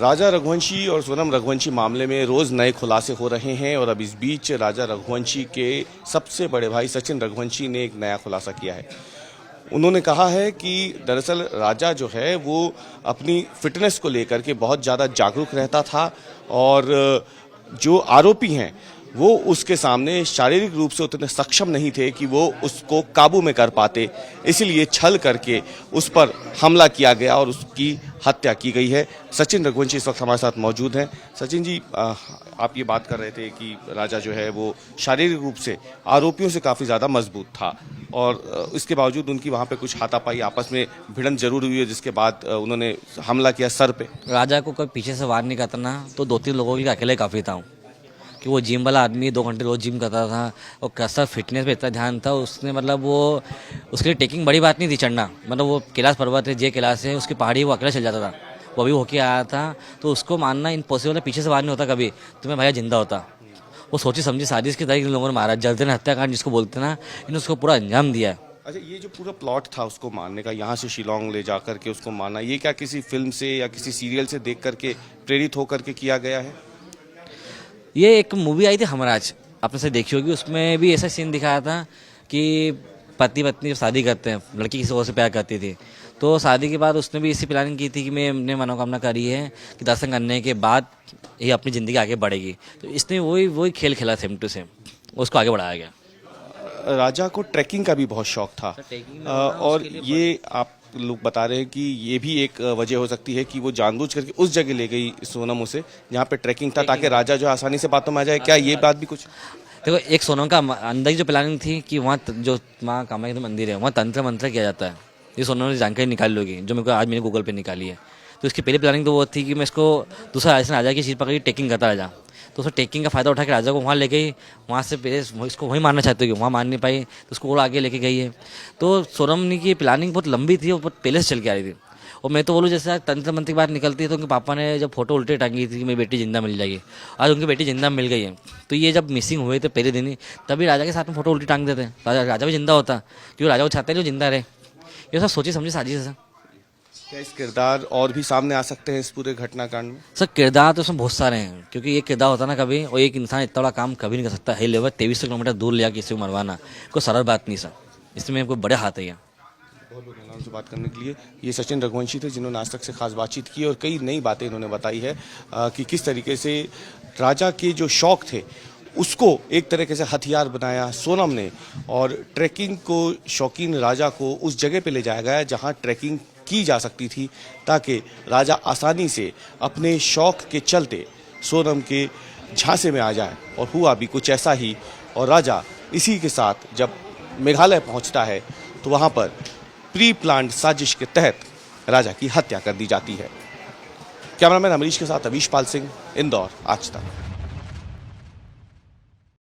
राजा रघुवंशी और सोनम रघुवंशी मामले में रोज़ नए खुलासे हो रहे हैं और अब इस बीच राजा रघुवंशी के सबसे बड़े भाई सचिन रघुवंशी ने एक नया खुलासा किया है। उन्होंने कहा है कि दरअसल राजा जो है वो अपनी फिटनेस को लेकर के बहुत ज़्यादा जागरूक रहता था और जो आरोपी हैं वो उसके सामने शारीरिक रूप से उतने सक्षम नहीं थे कि वो उसको काबू में कर पाते, इसलिए छल करके उस पर हमला किया गया और उसकी हत्या की गई है। सचिन रघुवंशी इस वक्त हमारे साथ मौजूद हैं। सचिन जी, आप ये बात कर रहे थे कि राजा जो है वो शारीरिक रूप से आरोपियों से काफ़ी ज़्यादा मजबूत था और इसके बावजूद उनकी वहाँ पे कुछ हाथापाई आपस में भिड़ंत जरूर हुई है, जिसके बाद उन्होंने हमला किया सर पे। राजा को कोई पीछे से वार नहीं करता ना, तो 2-3 लोगों के लिए अकेले काफ़ी था कि वो जिम वाला आदमी 2 घंटे रोज जिम करता था और कैसा फिटनेस पे इतना ध्यान था उसने, मतलब वो उसके लिए टेकिंग बड़ी बात नहीं थी चढ़ना, मतलब वो कैलाश पर्वत है, जे कैलाश है, उसकी पहाड़ी वो अकेला चल जाता था, वो भी होके आया था। तो उसको मानना इम्पॉसिबल है, पीछे से वार नहीं होता कभी, तुम्हें भैया जिंदा होता। वो सोची समझी साजिश की तरह इन लोगों ने मारा, जलते हत्याकांड जिसको बोलते ना, इन्होंने उसको पूरा अंजाम दिया। अच्छा, ये जो पूरा प्लॉट था उसको मारने का, यहाँ से शिलोंग ले जाकर के उसको मारना, ये क्या किसी फिल्म से या किसी सीरियल से देख करके प्रेरित होकर के किया गया है? ये एक मूवी आई थी हमराज, आपने से देखी होगी, उसमें भी ऐसा सीन दिखाया था कि पति पत्नी शादी करते हैं, लड़की किसी और से प्यार करती थी, तो शादी के बाद उसने भी इसी प्लानिंग की थी कि मैंने मनोकामना करी है कि दर्शन करने के बाद ये अपनी ज़िंदगी आगे बढ़ेगी, तो इसने वही खेल खेला सेम टू सेम, उसको आगे बढ़ाया गया। राजा को ट्रैकिंग का भी बहुत शौक था और ये आप लोग बता रहे हैं कि ये भी एक वजह हो सकती है कि वो जानबूझ करके उस जगह ले गई सोनम उसे जहाँ पे ट्रैकिंग था, ताकि राजा जो आसानी से बातों में आ जाए। क्या ये बात भी कुछ? देखो, एक सोनम का अंदर की जो प्लानिंग थी कि वहाँ जो माँ कामाख्या का मंदिर है वहाँ तंत्र मंत्र किया जाता है, ये सोनम ने जानकारी निकाल लोगी, जो मेरे को आज मैंने गूगल पे निकाली है। तो इसकी पहली प्लानिंग तो वो थी कि मैं इसको दूसरा राजस्थान राजा की चीज़ पकड़ के टेकिंग करता राजा, तो उसने टेकिंग का फायदा उठा के राजा को वहाँ ले गई, वहाँ से पहले इसको वहीं मारना चाहते हो, वहाँ मार नहीं पाई तो उसको और आगे लेके गई है। तो सोनम की प्लानिंग बहुत लंबी थी और बहुत पहले से चल के आ रही थी। और मैं तो बोलूँ जैसे तंत्र मंत्र की बात निकलती है तो उनके पापा ने जब फोटो उल्टे टांगी थी कि मेरी बेटी जिंदा मिल जाएगी, आज उनकी बेटी जिंदा मिल गई है। तो ये जब मिसिंग हुए थे पहले दिन ही, तभी राजा के साथ में फोटो उल्टी टांग देते, राजा भी जिंदा होता, क्योंकि राजा को चाहते हैं जो जिंदा रहे। ये सब सोची समझी साजिश है। क्या इस किरदार और भी सामने आ सकते हैं इस पूरे घटनाकांड में? सर किरदार तो उसमें बहुत सारे हैं, क्योंकि ये किरदार होता ना कभी, और एक इंसान इतना बड़ा काम कभी नहीं कर सकता। हाई लेवल 2300 किलोमीटर दूर लिया किसी को मरवाना कोई सरल बात नहीं सर, इसमें कोई बड़े हाथ है। बहुत बहुत धन्यवाद से बात करने के लिए। ये सचिन रघुवंशी थे जिन्होंने आज तक से खास बातचीत की और कई नई बातें इन्होंने बताई है कि किस तरीके से राजा के जो शौक थे उसको एक तरीके से हथियार बनाया सोनम ने, और ट्रैकिंग को शौकीन राजा को उस जगह पे ले जाया गया जहां ट्रैकिंग की जा सकती थी, ताकि राजा आसानी से अपने शौक के चलते सोनम के झांसे में आ जाए। और हुआ भी कुछ ऐसा ही, और राजा इसी के साथ जब मेघालय पहुंचता है तो वहां पर प्री प्लान्ड साजिश के तहत राजा की हत्या कर दी जाती है। कैमरामैन अमरीश के साथ अवीश पाल सिंह, इंदौर, आज तक।